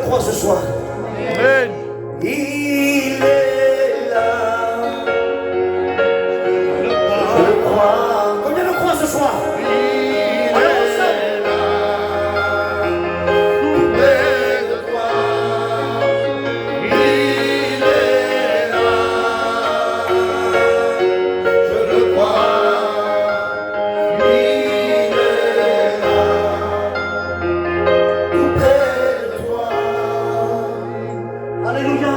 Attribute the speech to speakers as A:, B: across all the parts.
A: le crois ce soir?
B: Amen.
A: Il est là. Je le crois. Combien le croient ce soir? Alors ensemble.
B: Tout près de toi. Il est là. Je le crois. Il est là.
A: Tout près de toi. Alléluia.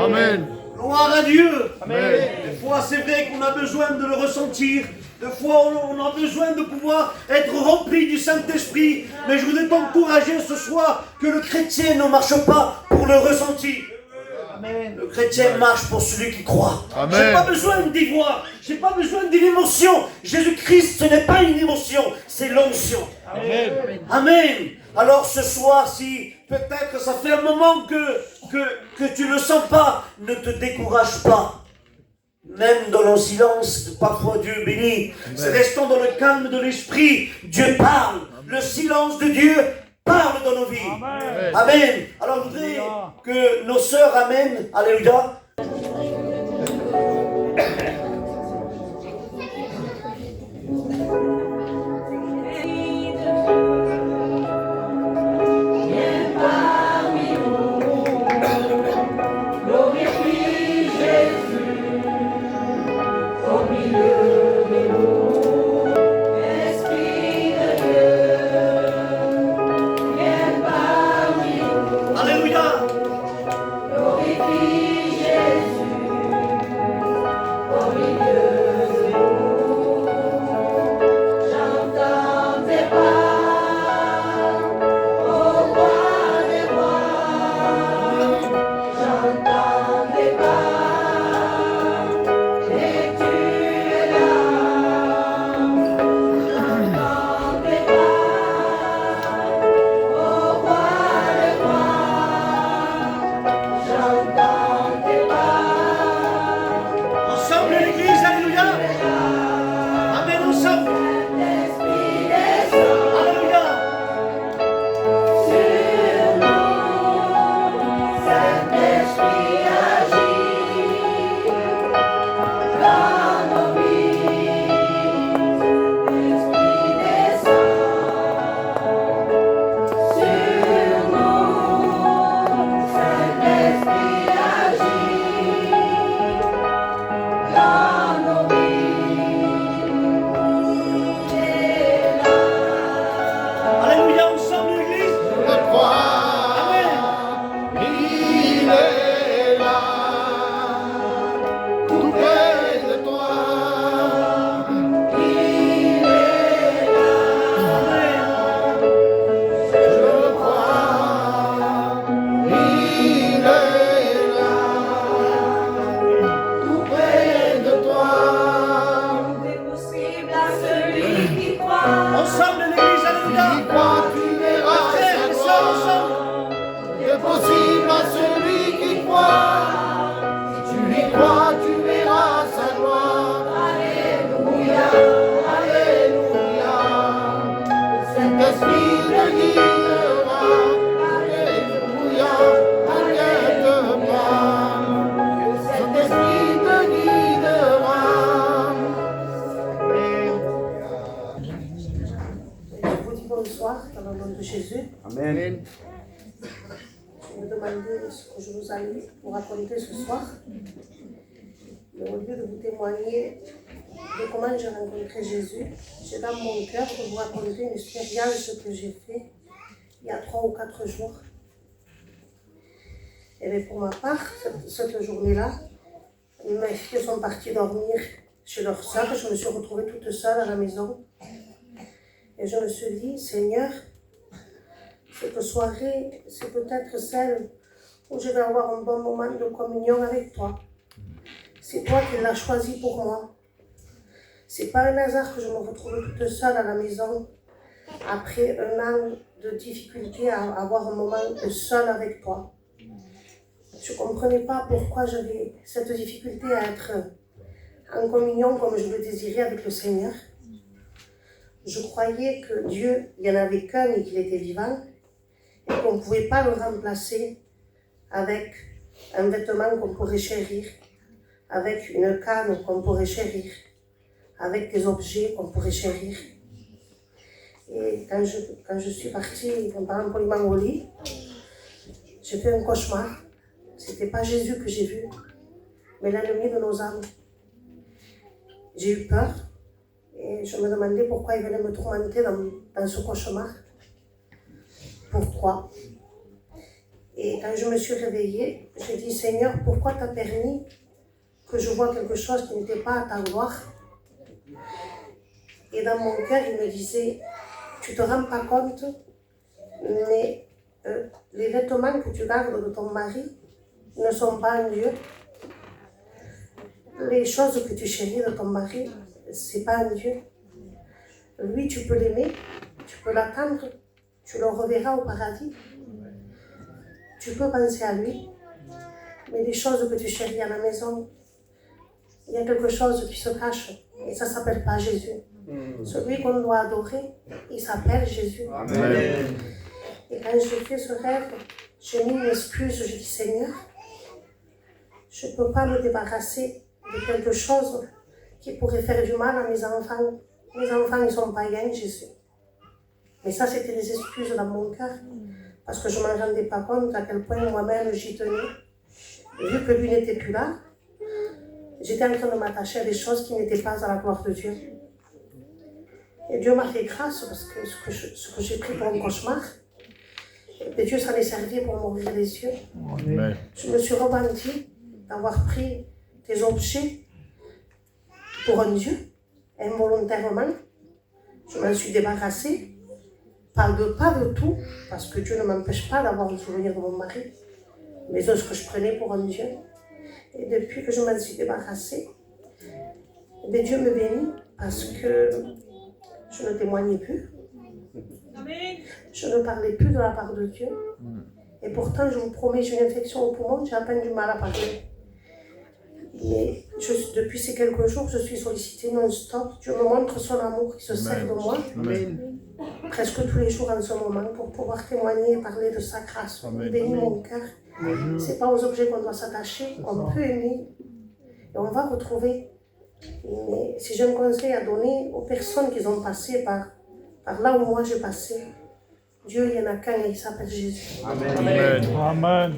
B: Amen.
A: Gloire à Dieu.
B: Amen.
A: Des fois, c'est vrai qu'on a besoin de le ressentir. Des fois, on a besoin de pouvoir être rempli du Saint-Esprit. Mais je voudrais t'encourager ce soir que le chrétien ne marche pas pour le ressentir. Le chrétien marche pour celui qui croit.
B: Amen.
A: J'ai pas besoin d'y voir. J'ai pas besoin d'une émotion. Jésus-Christ, ce n'est pas une émotion, c'est l'onction.
B: Amen.
A: Amen. Alors ce soir, si peut-être ça fait un moment que tu ne le sens pas, ne te décourage pas. Même dans le silence, parfois Dieu bénit. Restons dans le calme de l'esprit. Dieu parle. Le silence de Dieu parle dans nos vies.
B: Amen.
A: Amen. Alors je voudrais que nos sœurs amènent. Alléluia. Alléluia. Ensemble l'église, alléluia. Amen, ensemble. Alléluia. Alléluia, ensemble l'église.
B: Je le crois.
A: Amen.
B: Il est là. Tout près de toi. Il est là. Je le crois. Il est là. Tout près de toi.
C: C'est possible à celui qui croit.
A: Ensemble l'église,
B: Tu
A: alléluia.
B: y crois, tu verras
A: Frères
B: sa
A: et sœurs,
B: gloire.
A: ensemble.
B: C'est possible à celui qui croit. Si tu y crois, tu verras sa gloire. Alléluia, Alléluia. Le Saint-Esprit te guidera. Alléluia, n'inquiète pas. Le Saint-Esprit te guidera.
D: Je vous dis bonsoir dans le nom de Jésus.
A: Amen.
D: Je me demandais ce que je vous allais vous raconter ce soir. Mais au lieu de vous témoigner de comment j'ai rencontré Jésus, j'ai dans mon cœur de vous raconter une expérience que j'ai faite il y a 3 ou 4 jours. Et bien pour ma part, cette journée-là, mes filles sont parties dormir chez leur sœur. Je me suis retrouvée toute seule à la maison. Et je me suis dit, Seigneur, cette soirée, c'est peut-être celle où je vais avoir un bon moment de communion avec toi. C'est toi qui l'as choisi pour moi. C'est pas un hasard que je me retrouve toute seule à la maison après un an de difficulté à avoir un moment seul avec toi. Je ne comprenais pas pourquoi j'avais cette difficulté à être en communion comme je le désirais avec le Seigneur. Je croyais que Dieu, il n'y en avait qu'un et qu'il était vivant. et qu'on ne pouvait pas le remplacer avec un vêtement qu'on pourrait chérir, avec une canne qu'on pourrait chérir, avec des objets qu'on pourrait chérir. Et quand je suis partie, en parlant poliment au lit, j'ai fait un cauchemar. C'était pas Jésus que j'ai vu, mais l'ennemi de nos âmes. J'ai eu peur et je me demandais pourquoi il venait me tourmenter dans ce cauchemar. Pourquoi? Et quand je me suis réveillée, j'ai dit, Seigneur, pourquoi tu as permis que je vois quelque chose qui n'était pas à ta gloire? Et dans mon cœur, il me disait, tu ne te rends pas compte, mais les vêtements que tu gardes de ton mari ne sont pas un Dieu. Les choses que tu chéris de ton mari, ce n'est pas un Dieu. Lui, tu peux l'aimer, tu peux l'attendre, tu le reverras au paradis. Tu peux penser à lui, mais les choses que tu chéris à la maison, il y a quelque chose qui se cache, et ça ne s'appelle pas Jésus. Celui qu'on doit adorer, il s'appelle Jésus.
B: Amen.
D: Et quand j'ai fait ce rêve, j'ai mis une excuse, j'ai dit Seigneur, je ne peux pas me débarrasser de quelque chose qui pourrait faire du mal à mes enfants. Mes enfants, ils sont païens, Jésus. Mais ça, c'était des excuses dans mon cœur, parce que je ne m'en rendais pas compte à quel point moi-même j'y tenais. Et vu que lui n'était plus là, j'étais en train de m'attacher à des choses qui n'étaient pas à la gloire de Dieu. Et Dieu m'a fait grâce parce que ce que j'ai pris pour un cauchemar, et Dieu s'en est servi pour m'ouvrir les yeux. Amen. Je me suis repentie d'avoir pris des objets pour un Dieu, involontairement. Je m'en suis débarrassée, pas de tout, parce que Dieu ne m'empêche pas d'avoir le souvenir de mon mari, mais de ce que je prenais pour un Dieu. Et depuis que je m'en suis débarrassée, Dieu me bénit parce que je ne témoignais plus. Je ne parlais plus de la part de Dieu. Et pourtant, je vous promets, j'ai une infection au poumon, j'ai à peine du mal à parler. Mais depuis ces quelques jours, je suis sollicitée non-stop. Dieu me montre son amour qui se sert de moi. Amen. Presque tous les jours en ce moment pour pouvoir témoigner et parler de sa grâce. Il bénit mon cœur. Ce n'est pas aux objets qu'on doit s'attacher. On peut aimer et on va retrouver. Mais si j'ai un conseil à donner aux personnes qui ont passé par là où moi j'ai passé, Dieu, il y en a qu'un et il s'appelle Jésus.
B: Amen.
A: Amen. Amen.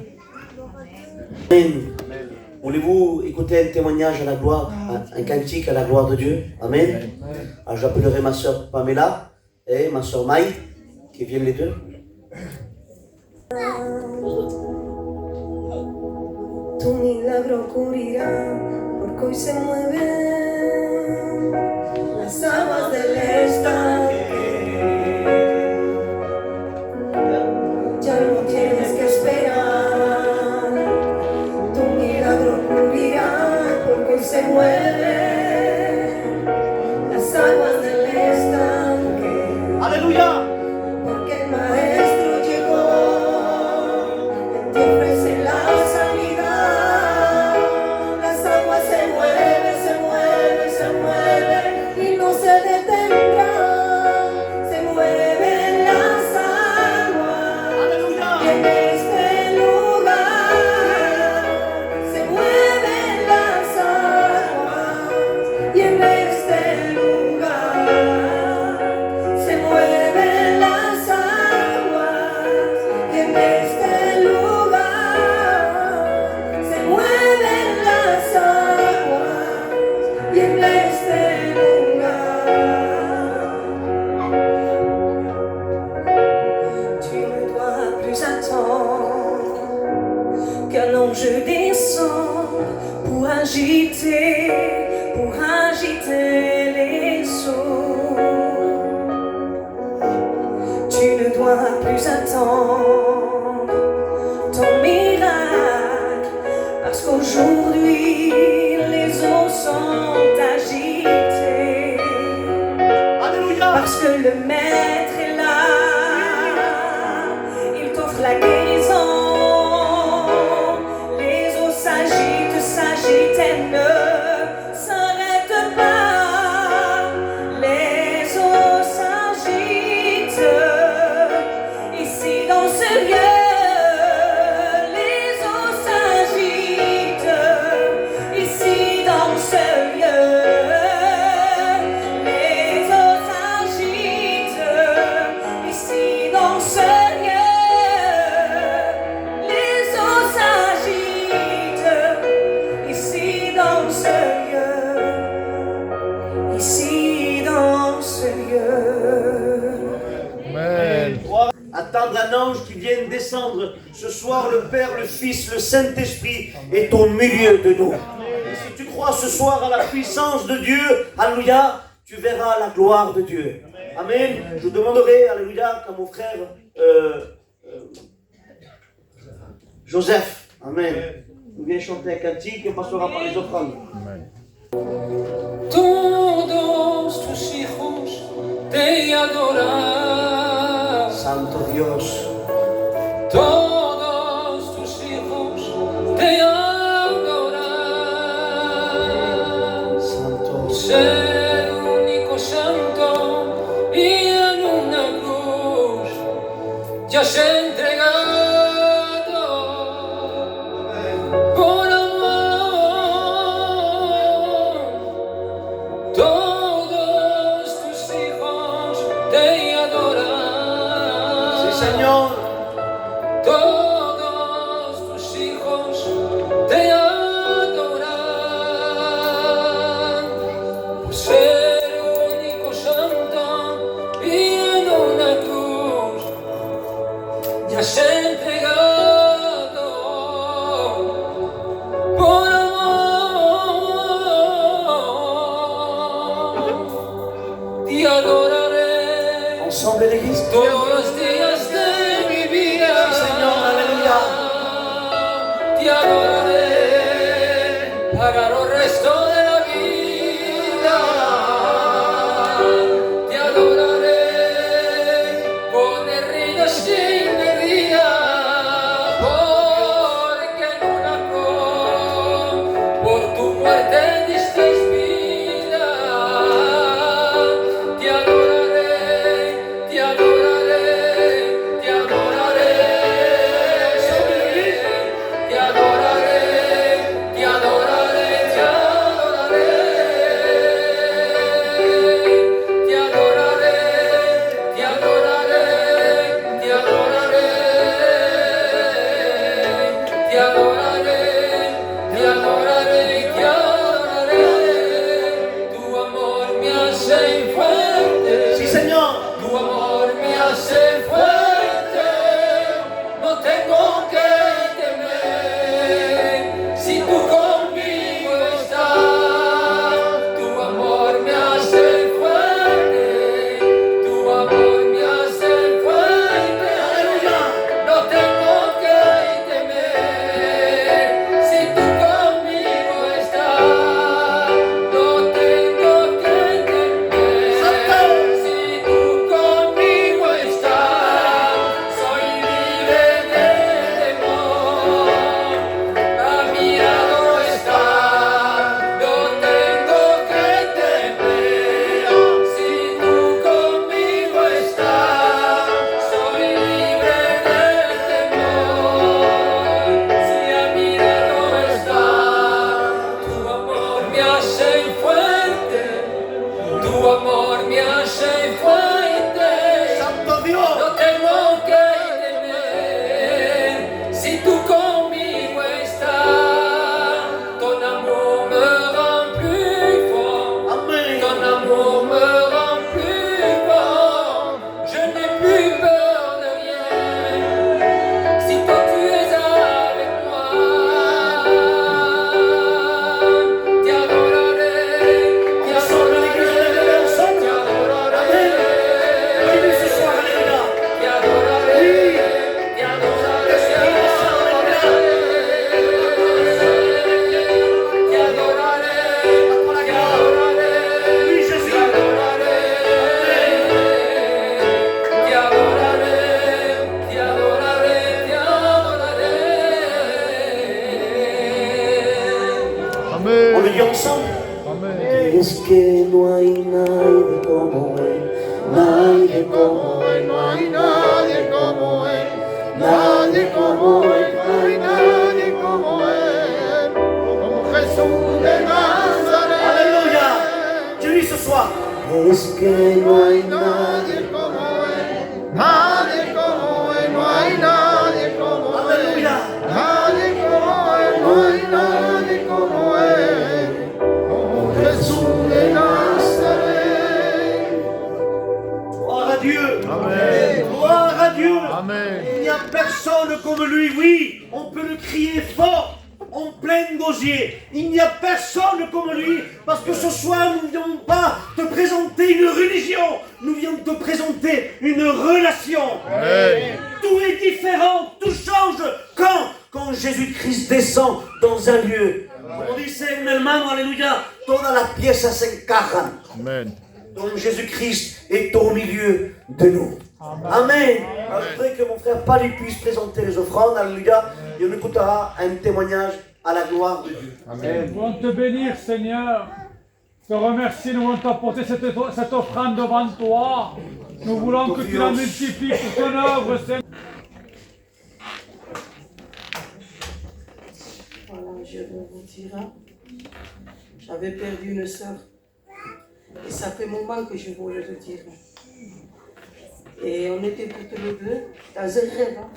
A: Amen. Voulez-vous écouter un témoignage à la gloire, un cantique à la gloire de Dieu? Amen. Alors j'appellerai ma soeur Pamela et ma soeur Maï, qui viennent les deux.
C: Tu milagro cubrirá, porque hoy se mueven las aguas del estanque. Ya no tienes que esperar, tu milagro cubrirá, porque hoy se mueven las aguas del estanque.
A: Aleluya.
C: Porque el maestro llegó, en ti ofrece la sanidad. Las aguas se mueven, se mueven, se mueven y no se detendrán. Se mueven las aguas.
A: Aleluya.
C: Y en este lugar se mueven las aguas. Y en este lugar se mueven las aguas. Y en este lugar se mueven las aguas. Y en este lugar tu ne dois plus attendre qu'un ange descende pour agiter les eaux. Tu ne dois plus attendre ton miracle, parce qu'aujourd'hui les eaux sont agitées.
A: Alléluia.
C: Parce que le maître est là, il t'offre la guérison. Les eaux s'agitent, s'agitent, elles ne s'arrêtent pas. Les eaux s'agitent, ici dans ce
A: entendre un ange qui vient descendre. Ce soir, le Père, le Fils, le Saint-Esprit est au milieu de nous. Et si tu crois ce soir à la puissance de Dieu, alléluia, tu verras la gloire de Dieu. Amen. Je demanderai, alléluia, qu'à mon frère Joseph, amen, nous vient chanter un cantique et passera par les offrandes.
E: Todos tus hijos te adoran.
A: Santo Dios.
E: Todos tus hijos te adoran.
A: Santo.
E: Ser único santo y en una cruz ya se ha entregado por amor. Todos tus hijos te adoran.
A: Sí, Señor.
E: Todos tus hijos te adoran por ser único santo y en una cruz ya se ha entregado por amor. Te adoraré
A: Ensemble l'Église.
E: todos los días de mi vida.
A: Sí, Señor, aleluya.
E: Te adoraré para los restos de la vida. Te adoraré con heridas sin heridas, porque en una cruz por tu muerte diste vida. Te adoraré, te adoraré, te adoraré. Te adoraré, te adoraré, te adoraré. Te adoraré, te adoraré, te adoraré. Te adoraré, te adoraré, te adoraré. Tu amor me hace fuerte.
A: Sí, Señor.
E: Tu amor me hace fuerte, no tengo que temer, si tú conmigo estás. Tu amor me hace fuerte, tu amor me hace fuerte, no tengo que temer, si tú conmigo estás. No tengo que temer, si tú conmigo estás, soy libre de temor. A mi lado estás, no tengo que temer. Si tú conmigo estás, soy libre de temor. Si a mi lado estás, tu amor me hace fuerte. Tu amor me hace fuerte.
A: Santo Dios.
E: No tengo que temer si tú conmigo estás. Ton amour me rend plus fort.
A: Amen.
E: Ton amour me rend plus fort. Je n'ai plus peur de rien. Si toi tu es avec moi, te adoraré, te
A: Ensemble l'Église,
E: adoraré,
A: ensemble.
E: te adoraré.
A: Amen. Ce soir, alléluia.
E: Te adoraré, te adoraré, te adoraré. Te adoraré, te adoraré.
A: Oui, Jésus.
E: Te adoraré. Te adoraré, te adoraré, te adoraré.
A: On le dit ensemble.
B: Amen.
A: Es que no hay nadie como Él, nadie como Él,
B: No hay nadie como Él, nadie como Él, no hay nadie como Él, como Jesús de Nazaret.
A: Alléluia. Tu dis ce soir. Es que no hay nadie.
B: Nadie como Él, nadie como Él, no hay nadie como Él.
A: Alléluia.
B: Nadie como Él, no hay nadie como Él, como Jesús de Nazaret.
A: Gloire à Dieu.
B: Amen.
A: Gloire comme lui, oui, on peut le crier fort, en plein gosier. Il n'y a personne comme lui, parce que ce soir, nous ne viens pas te présenter une religion, nous venons te présenter une relation.
B: Amen.
A: Tout est différent, tout change quand Jésus-Christ descend dans un lieu. Como dice un hermano, alléluia, toda la pieza se encajan.
B: Amen.
A: Donc Jésus-Christ est au milieu de nous. Amen. Alors, je voudrais que mon frère Pali puisse présenter les offrandes, alléluia, et on écoutera un témoignage à la gloire de Dieu.
B: Amen.
F: Nous voulons te bénir, Seigneur. Te remercier, nous voulons t'apporter cette offrande devant toi. Nous voulons que tu la multiplies pour ton œuvre, Seigneur.
D: Voilà, je vais vous dire, hein, j'avais perdu une sœur. Et ça fait un moment que je voulais le dire. Et on était toutes les deux dans un rêve. Hein.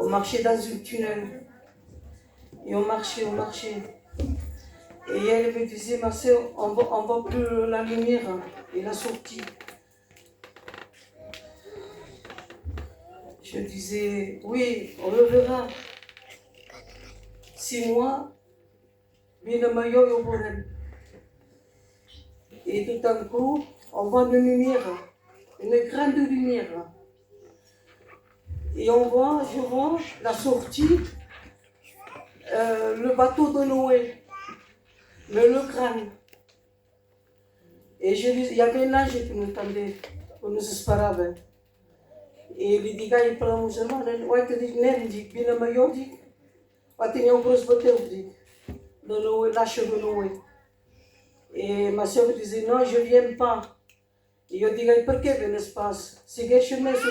D: On marchait dans un tunnel. Et on marchait. Et elle me disait, ma sœur, on voit plus la lumière hein, et la sortie. Je disais, oui, on le verra. 6 mois, bien meilleur au problème. Et tout d'un coup, on voit une lumière, une grande lumière. Et je vois la sortie, le bateau de Noé, mais le crâne. Et il y avait un ange qui nous attendait, qui nous espérait. Et il dit, il parle musulman, il dit, bien meilleur, il dit, il y a un gros bateau, de Noé, l'âge de Noé. Et ma soeur me disait, non, je ne viens pas. Et je disais, pourquoi je ne viens pas? C'est que je me suis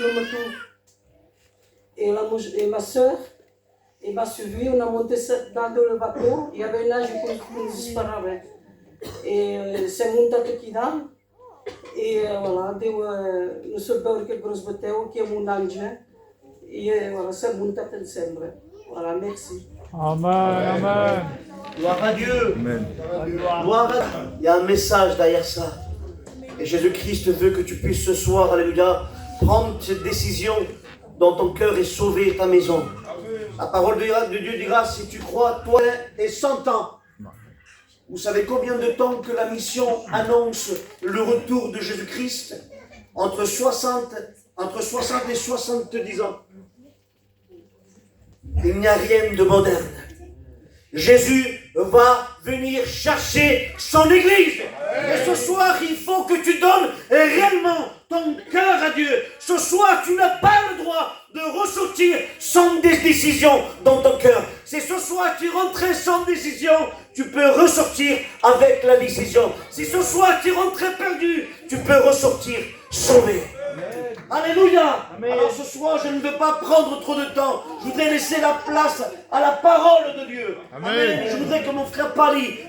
D: et ma soeur m'a suivi, on a monté dans le bateau, il y avait un âge qui nous disparait. Et c'est monté qui là. Et voilà, nous sommes quelques gros bateaux qui est mon ange. Et voilà, c'est monté ensemble. Voilà, merci.
F: Amen, amen.
A: Gloire à Dieu.
B: Amen.
A: Gloire à Dieu. Il y a un message derrière ça. Et Jésus-Christ veut que tu puisses ce soir, alléluia, prendre cette décision dans ton cœur et sauver ta maison. La parole de Dieu dira, si tu crois, toi et 100 ans. Vous savez combien de temps que la mission annonce le retour de Jésus-Christ? Entre 60 et 70 ans. Il n'y a rien de moderne. Jésus va venir chercher son église. Et ce soir, il faut que tu donnes réellement ton cœur à Dieu. Ce soir, tu n'as pas le droit de ressortir sans décision dans ton cœur. Si ce soir tu rentrais sans décision, tu peux ressortir avec la décision. Si ce soir tu rentrais perdu, tu peux ressortir sauvé. Alléluia. Alors ce soir, je ne veux pas prendre trop de temps. Je voudrais laisser la place à la parole de Dieu.
B: Amen.
A: Je voudrais que mon frère Pali